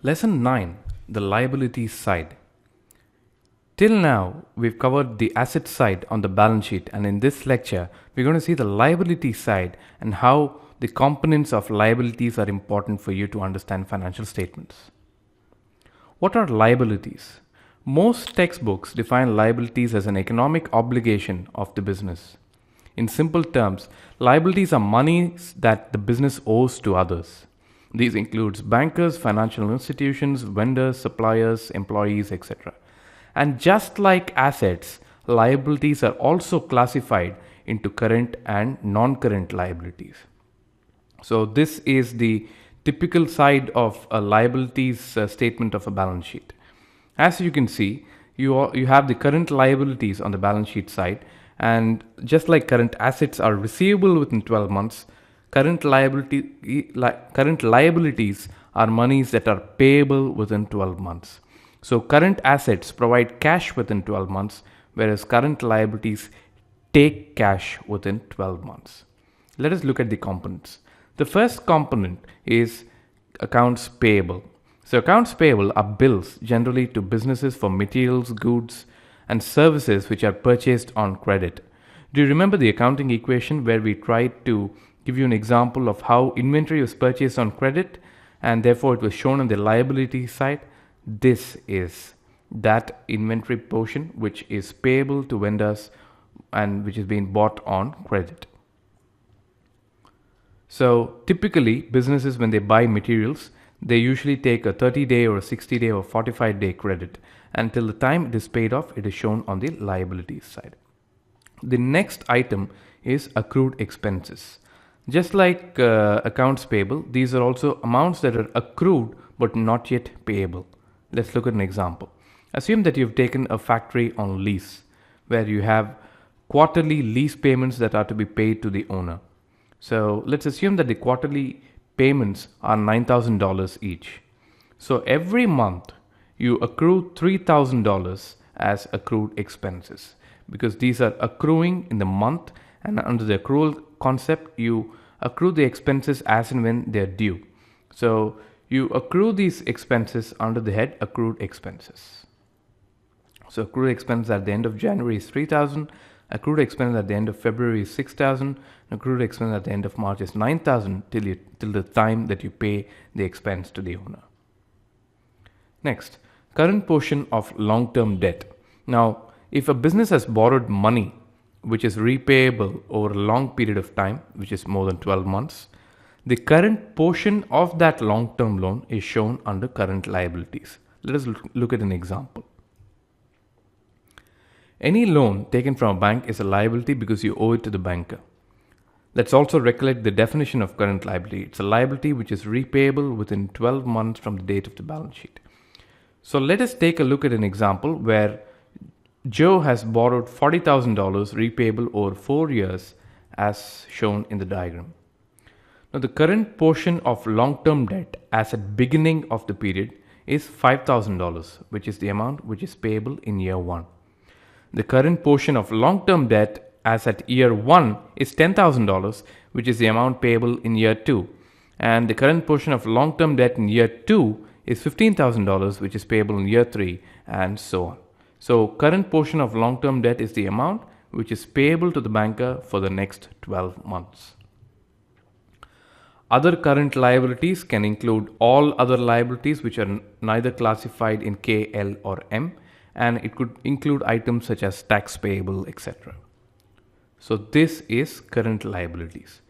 Lesson 9, the liabilities side. Till now, we've covered the asset side on the balance sheet, and in this lecture, we're going to see the liability side and how the components of liabilities are important for you to understand financial statements. What are liabilities? Most textbooks define liabilities as an economic obligation of the business. In simple terms, liabilities are monies that the business owes to others. These includes bankers, financial institutions, vendors, suppliers, employees, etc. And just like assets, liabilities are also classified into current and non-current liabilities. So this is the typical side of a liabilities statement of a balance sheet. As you can see, you have the current liabilities on the balance sheet side, and just like current assets are receivable within 12 months, current liabilities are monies that are payable within 12 months. So current assets provide cash within 12 months, whereas current liabilities take cash within 12 months. Let us look at the components. The first component is accounts payable. So accounts payable are bills generally to businesses for materials, goods, and services which are purchased on credit. Do you remember the accounting equation where we tried to give you an example of how inventory was purchased on credit and therefore it was shown on the liability side? This is that inventory portion which is payable to vendors and which is being bought on credit. So typically businesses, when they buy materials, they usually take a 30-day or a 60-day or 45-day credit. Until the time it is paid off, it is shown on the liabilities side. The next item is accrued expenses. Just like accounts payable, these are also amounts that are accrued but not yet payable. Let's look at an example. Assume that you've taken a factory on lease, where you have quarterly lease payments that are to be paid to the owner. So let's assume that the quarterly payments are $9,000 each. So every month you accrue $3,000 as accrued expenses, because these are accruing in the month, and under the accrual concept you accrue the expenses as and when they're due. So you accrue these expenses under the head accrued expenses. So accrued expenses at the end of January is 3,000, accrued expenses at the end of February is 6,000, accrued expense at the end of March is 9,000 till the time that you pay the expense to the owner. Next, current portion of long-term debt. Now, if a business has borrowed money which is repayable over a long period of time, which is more than 12 months, the current portion of that long-term loan is shown under current liabilities. Let us look at an example. Any loan taken from a bank is a liability because you owe it to the banker. Let's also recollect the definition of current liability. It's a liability which is repayable within 12 months from the date of the balance sheet. So let us take a look at an example where Joe has borrowed $40,000 repayable over 4 years as shown in the diagram. Now the current portion of long-term debt as at beginning of the period is $5,000, which is the amount which is payable in year 1. The current portion of long-term debt as at year 1 is $10,000, which is the amount payable in year 2. And the current portion of long-term debt in year 2 is $15,000, which is payable in year 3, and so on. So current portion of long-term debt is the amount which is payable to the banker for the next 12 months. Other current liabilities can include all other liabilities which are neither classified in K, L or M, and it could include items such as tax payable, etc. So this is current liabilities.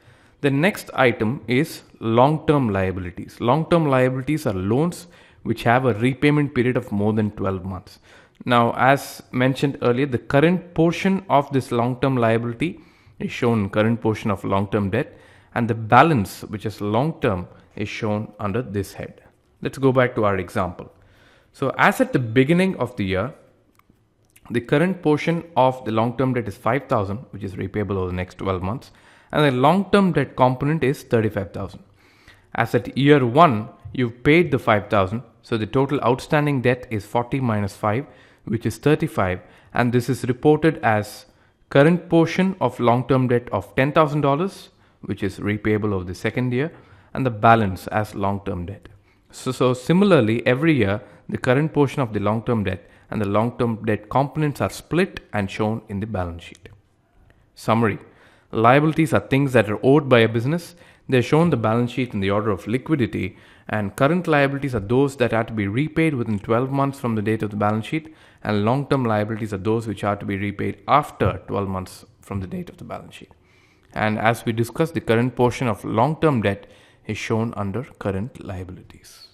The next item is long-term liabilities. Long-term liabilities are loans which have a repayment period of more than 12 months. Now, as mentioned earlier, the current portion of this long-term liability is shown current portion of long-term debt, and the balance, which is long-term, is shown under this head. Let's go back to our example. So as at the beginning of the year, the current portion of the long-term debt is 5,000, which is repayable over the next 12 months, and the long-term debt component is 35,000. As at year 1, you've paid the 5,000, so the total outstanding debt is 40 minus 5, which is 35, and this is reported as current portion of long-term debt of $10,000, which is repayable over the second year, and the balance as long-term debt. So similarly, every year, the current portion of the long-term debt and the long-term debt components are split and shown in the balance sheet. Summary. Liabilities are things that are owed by a business. They're shown in the balance sheet in the order of liquidity, and current liabilities are those that are to be repaid within 12 months from the date of the balance sheet, and long-term liabilities are those which are to be repaid after 12 months from the date of the balance sheet. And as we discussed, the current portion of long-term debt is shown under current liabilities.